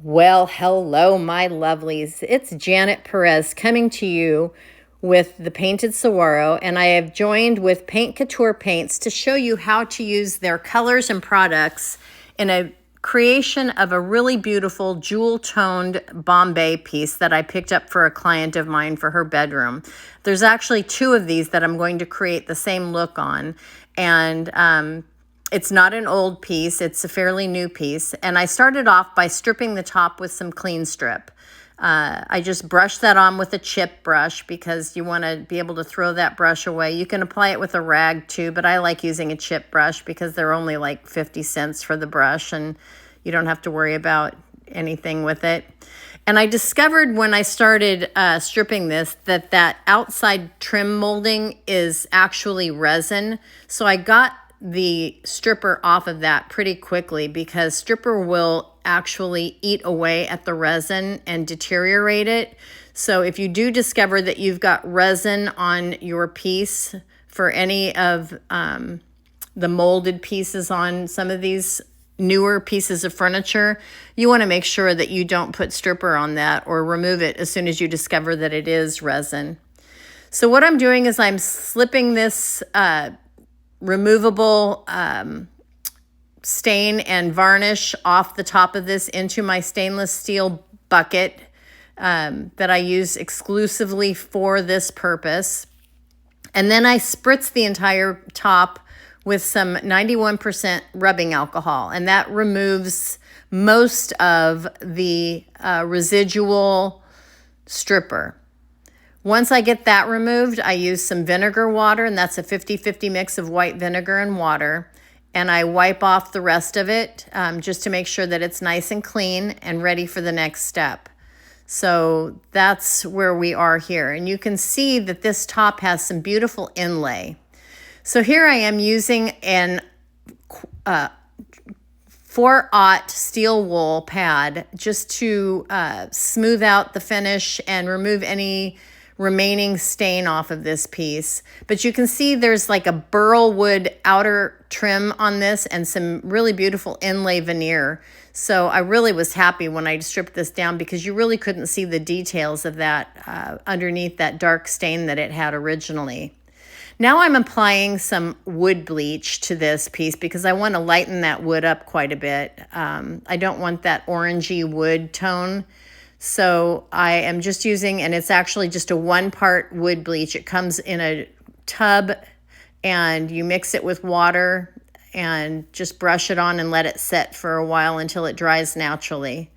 Well, hello, my lovelies. It's Janet Perez coming to you with the Painted Saguaro, and I have joined with Paint Couture Paints to show you how to use their colors and products in a creation of a really beautiful jewel-toned bombe piece that I picked up for a client of mine for her bedroom. There's actually two of these that I'm going to create the same look on, and it's not an old piece, it's a fairly new piece. And I started off by stripping the top with some clean strip. I just brushed that on with a chip brush because you want to be able to throw that brush away. You can apply it with a rag too, but I like using a chip brush because they're only like 50 cents for the brush and you don't have to worry about anything with it. And I discovered when I started stripping this that outside trim molding is actually resin. So I got the stripper off of that pretty quickly because stripper will actually eat away at the resin and deteriorate it. So if you do discover that you've got resin on your piece for any of the molded pieces on some of these newer pieces of furniture, you want to make sure that you don't put stripper on that or remove it as soon as you discover that it is resin. So what I'm doing is I'm slipping this removable stain and varnish off the top of this into my stainless steel bucket that I use exclusively for this purpose. And then I spritz the entire top with some 91% rubbing alcohol, and that removes most of the residual stripper. Once I get that removed, I use some vinegar water, and that's a 50-50 mix of white vinegar and water. And I wipe off the rest of it just to make sure that it's nice and clean and ready for the next step. So that's where we are here. And you can see that this top has some beautiful inlay. So here I am using an 4/0 steel wool pad just to smooth out the finish and remove any remaining stain off of this piece. But you can see there's like a burl wood outer trim on this and some really beautiful inlay veneer. So I really was happy when I stripped this down because you really couldn't see the details of that underneath that dark stain that it had originally. Now I'm applying some wood bleach to this piece because I want to lighten that wood up quite a bit. I don't want that orangey wood tone. So I am just using, and it's actually just a 1-part wood bleach. It comes in a tub and you mix it with water and just brush it on and let it set for a while until it dries naturally.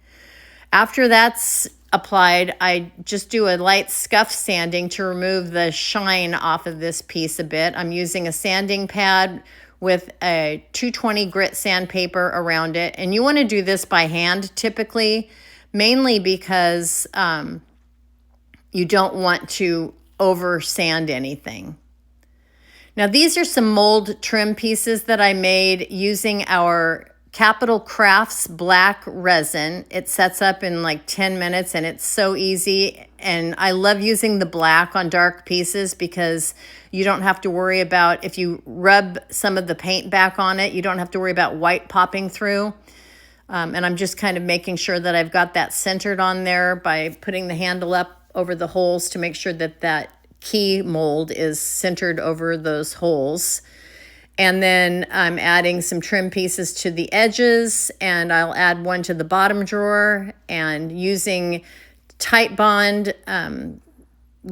After that's applied, I just do a light scuff sanding to remove the shine off of this piece a bit. I'm using a sanding pad with a 220 grit sandpaper around it. And you want to do this by hand typically, mainly because you don't want to over sand anything. Now these are some mold trim pieces that I made using our Capital Crafts black resin. It sets up in like 10 minutes and it's so easy. And I love using the black on dark pieces because you don't have to worry about, if you rub some of the paint back on it, you don't have to worry about white popping through. And I'm just kind of making sure that I've got that centered on there by putting the handle up over the holes to make sure that that key mold is centered over those holes. And then I'm adding some trim pieces to the edges, and I'll add one to the bottom drawer, and using Titebond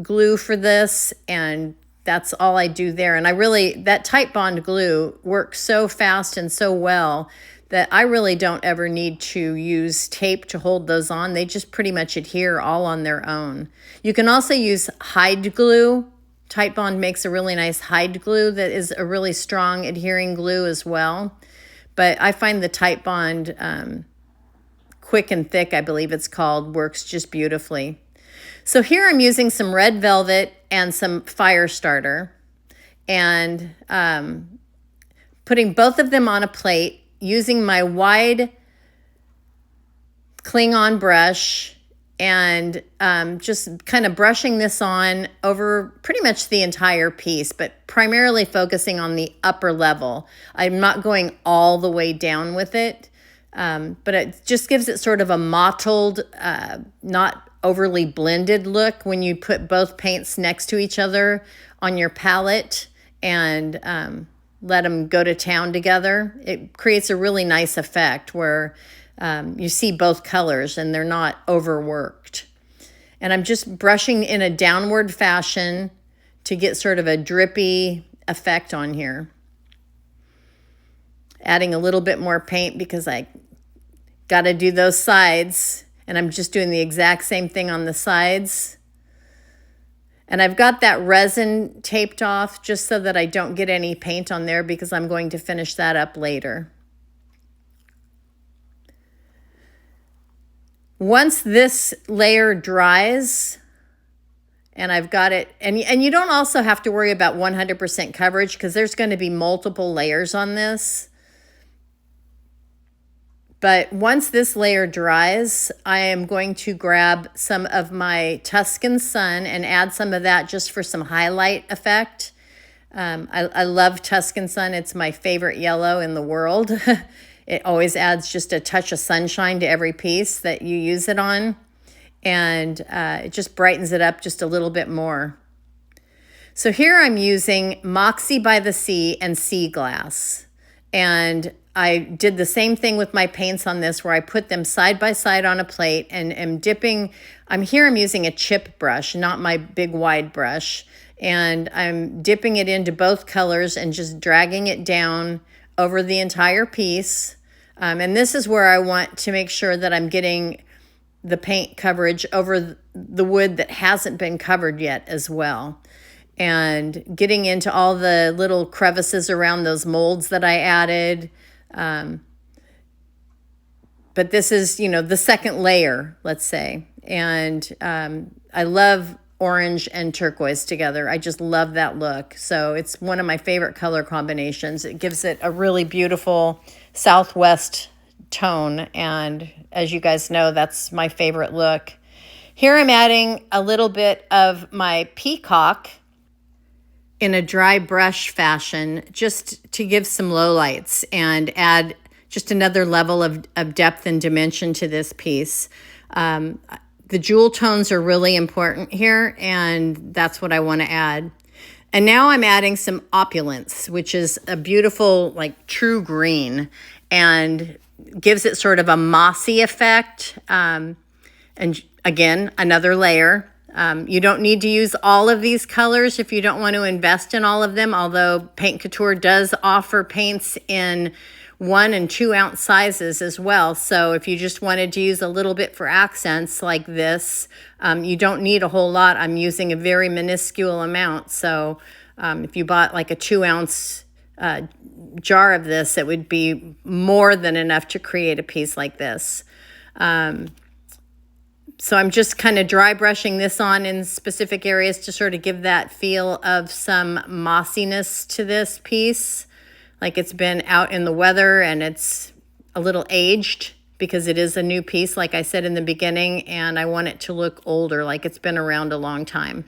glue for this, and that's all I do there. And that Titebond glue works so fast and so well that I really don't ever need to use tape to hold those on. They just pretty much adhere all on their own. You can also use hide glue. Titebond makes a really nice hide glue that is a really strong adhering glue as well. But I find the Titebond Quick and Thick, I believe it's called, works just beautifully. So here I'm using some red velvet and some fire starter and putting both of them on a plate using my wide Kling-On brush and just kind of brushing this on over pretty much the entire piece, but primarily focusing on the upper level. I'm not going all the way down with it. But it just gives it sort of a mottled, not overly blended look when you put both paints next to each other on your palette and let them go to town together. It creates a really nice effect where you see both colors and they're not overworked. And I'm just brushing in a downward fashion to get sort of a drippy effect on here. Adding a little bit more paint because I got to do those sides, and I'm just doing the exact same thing on the sides. And I've got that resin taped off just so that I don't get any paint on there because I'm going to finish that up later. Once this layer dries, and I've got it, and you don't also have to worry about 100% coverage because there's going to be multiple layers on this. But once this layer dries, I am going to grab some of my Tuscan Sun and add some of that just for some highlight effect. I love Tuscan Sun. It's my favorite yellow in the world. It always adds just a touch of sunshine to every piece that you use it on. And it just brightens it up just a little bit more. So here I'm using Moxie by the Sea and Sea Glass. And I did the same thing with my paints on this where I put them side by side on a plate and am dipping. I'm using a chip brush, not my big wide brush. And I'm dipping it into both colors and just dragging it down over the entire piece. And this is where I want to make sure that I'm getting the paint coverage over the wood that hasn't been covered yet as well. And getting into all the little crevices around those molds that I added. But this is, the second layer, let's say. And I love orange and turquoise together. I just love that look. So it's one of my favorite color combinations. It gives it a really beautiful Southwest tone. And as you guys know, that's my favorite look. Here I'm adding a little bit of my Peacock in a dry brush fashion just to give some lowlights and add just another level of depth and dimension to this piece. The jewel tones are really important here, and that's what I want to add. And now I'm adding some Opulence, which is a beautiful, true green, and gives it sort of a mossy effect. And again, another layer. You don't need to use all of these colors if you don't want to invest in all of them, although Paint Couture does offer paints in 1 and 2 ounce sizes as well. So if you just wanted to use a little bit for accents like this, you don't need a whole lot. I'm using a very minuscule amount. So if you bought a 2 ounce jar of this, it would be more than enough to create a piece like this. So I'm just kind of dry brushing this on in specific areas to sort of give that feel of some mossiness to this piece. Like it's been out in the weather and it's a little aged because it is a new piece, like I said in the beginning, and I want it to look older, like it's been around a long time.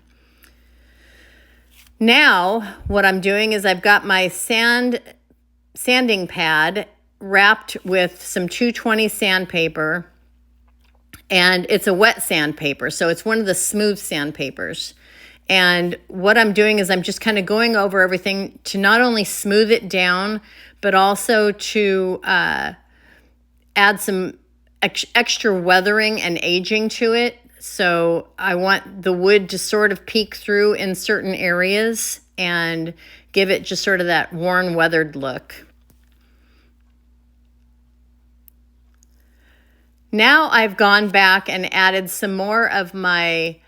Now, what I'm doing is I've got my sanding pad wrapped with some 220 sandpaper, and it's a wet sandpaper, so it's one of the smooth sandpapers. And what I'm doing is I'm just kind of going over everything to not only smooth it down, but also to add some extra weathering and aging to it. So I want the wood to sort of peek through in certain areas and give it just sort of that worn, weathered look. Now I've gone back and added some more of my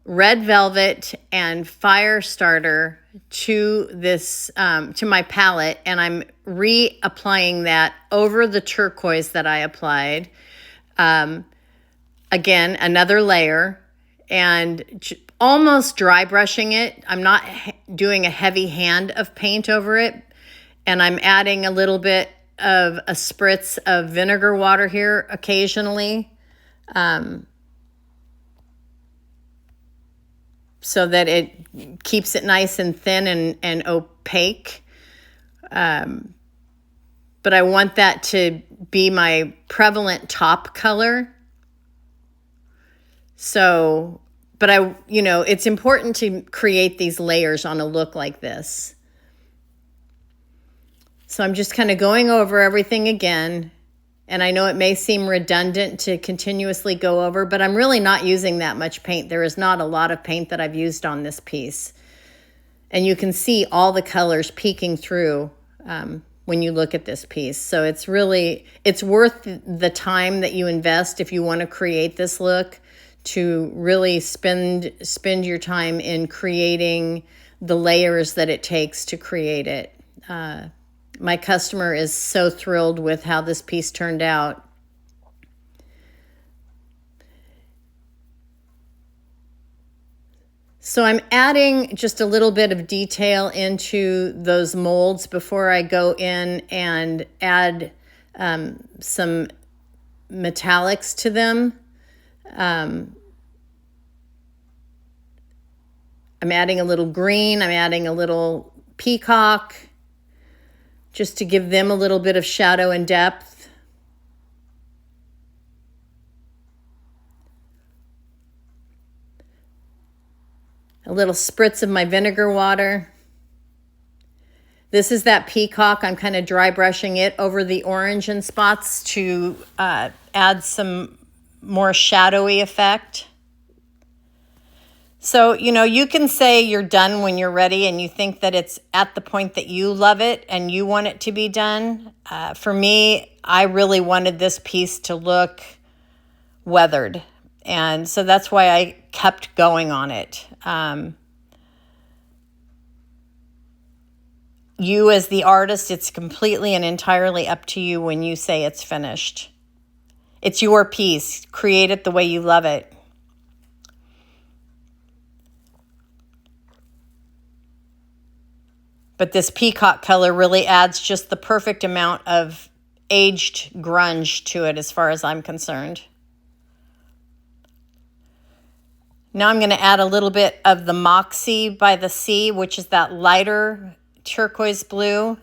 red velvet and fire starter to this, to my palette, and I'm reapplying that over the turquoise that I applied. Again, another layer, and almost dry brushing it. I'm not doing a heavy hand of paint over it, and I'm adding a little bit of a spritz of vinegar water here occasionally, so that it keeps it nice and thin and opaque. but I want that to be my prevalent top color. So, but it's important to create these layers on a look like this. So I'm just kind of going over everything again. And I know it may seem redundant to continuously go over, but I'm really not using that much paint. There is not a lot of paint that I've used on this piece. And you can see all the colors peeking through when you look at this piece. So it's worth the time that you invest if you want to create this look, to really spend your time in creating the layers that it takes to create it. My customer is so thrilled with how this piece turned out. So I'm adding just a little bit of detail into those molds before I go in and add some metallics to them. I'm adding a little green, I'm adding a little peacock, just to give them a little bit of shadow and depth. A little spritz of my vinegar water. This is that peacock. I'm kind of dry brushing it over the orange in spots to add some more shadowy effect. So, you can say you're done when you're ready and you think that it's at the point that you love it and you want it to be done. For me, I really wanted this piece to look weathered. And so that's why I kept going on it. You as the artist, it's completely and entirely up to you when you say it's finished. It's your piece. Create it the way you love it. But this peacock color really adds just the perfect amount of aged grunge to it as far as I'm concerned. Now I'm going to add a little bit of the Moxie by the Sea, which is that lighter turquoise blue,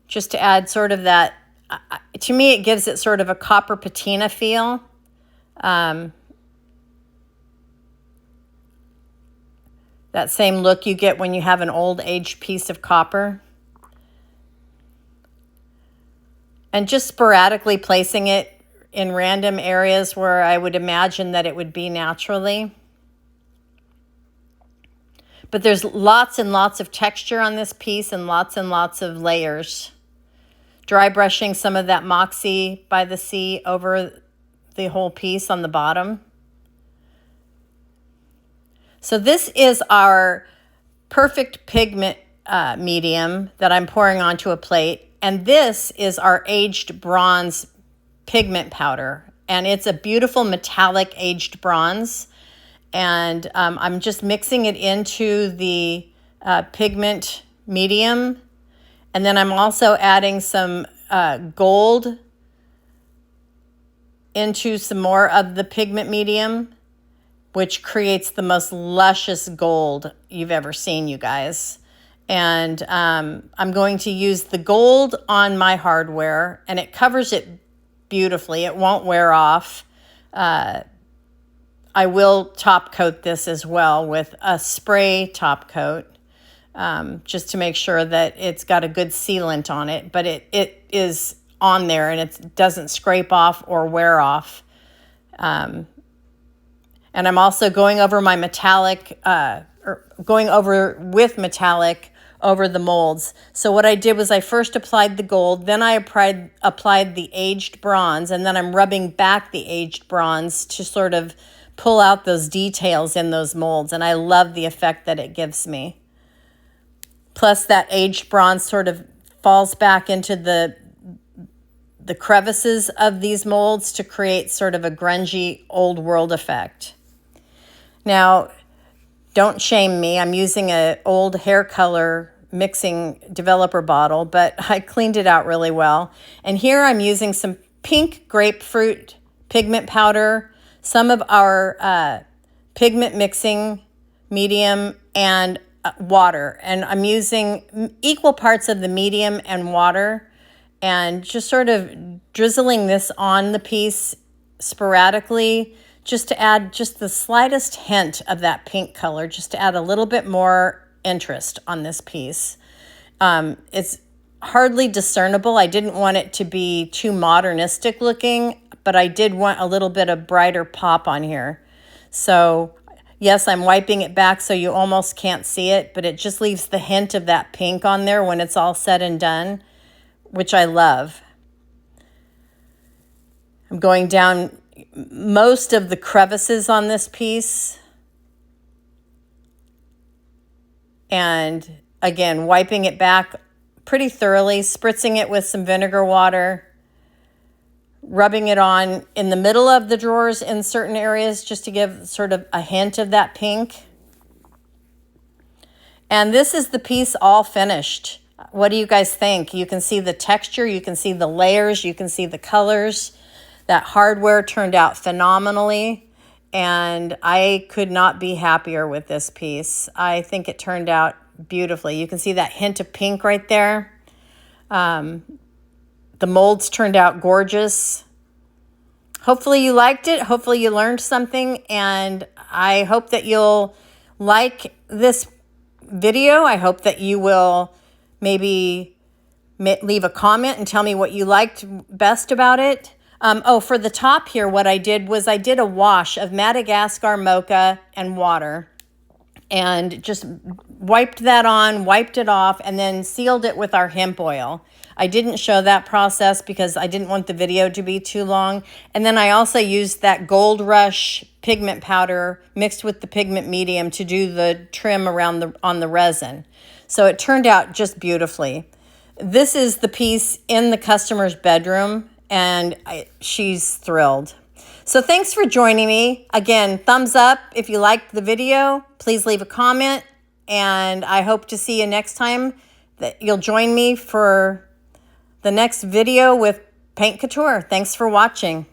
just to add sort of that, to me it gives it sort of a copper patina feel. That same look you get when you have an old aged piece of copper. And just sporadically placing it in random areas where I would imagine that it would be naturally. But there's lots and lots of texture on this piece and lots of layers. Dry brushing some of that Moxie by the Sea over the whole piece on the bottom. So this is our Perfect Pigment Medium that I'm pouring onto a plate. And this is our Aged Bronze Pigment Powder. And it's a beautiful metallic aged bronze. And I'm just mixing it into the Pigment Medium. And then I'm also adding some gold into some more of the Pigment Medium, which creates the most luscious gold you've ever seen, you guys. And I'm going to use the gold on my hardware, and it covers it beautifully. It won't wear off. I will top coat this as well with a spray top coat, just to make sure that it's got a good sealant on it, but it is on there and it doesn't scrape off or wear off. And I'm also going over my metallic, going over with metallic over the molds. So what I did was I first applied the gold, then I applied the aged bronze, and then I'm rubbing back the aged bronze to sort of pull out those details in those molds. And I love the effect that it gives me. Plus that aged bronze sort of falls back into the crevices of these molds to create sort of a grungy old world effect. Now, don't shame me. I'm using an old hair color mixing developer bottle, but I cleaned it out really well. And here I'm using some pink grapefruit pigment powder, some of our pigment mixing medium, and water. And I'm using equal parts of the medium and water. and just sort of drizzling this on the piece sporadically, just to add just the slightest hint of that pink color, just to add a little bit more interest on this piece. It's hardly discernible. I didn't want it to be too modernistic looking, but I did want a little bit of brighter pop on here. So yes, I'm wiping it back so you almost can't see it, but it just leaves the hint of that pink on there when it's all said and done, which I love. I'm going down most of the crevices on this piece. And again, wiping it back pretty thoroughly, spritzing it with some vinegar water, rubbing it on in the middle of the drawers in certain areas just to give sort of a hint of that pink. And this is the piece all finished. What do you guys think? You can see the texture, you can see the layers, you can see the colors. That hardware turned out phenomenally, and I could not be happier with this piece. I think it turned out beautifully. You can see that hint of pink right there. The molds turned out gorgeous. Hopefully you liked it. Hopefully you learned something, and I hope that you'll like this video. I hope that you will maybe leave a comment and tell me what you liked best about it. Oh, for the top here, what I did was I did a wash of Madagascar mocha and water and just wiped that on, wiped it off, and then sealed it with our hemp oil. I didn't show that process because I didn't want the video to be too long. And then I also used that Gold Rush pigment powder mixed with the Pigment Medium to do the trim around on the resin. So it turned out just beautifully. This is the piece in the customer's bedroom, and she's thrilled. So thanks for joining me. Again, thumbs up if you liked the video. Please leave a comment, and I hope to see you next time, that you'll join me for the next video with Paint Couture. Thanks for watching.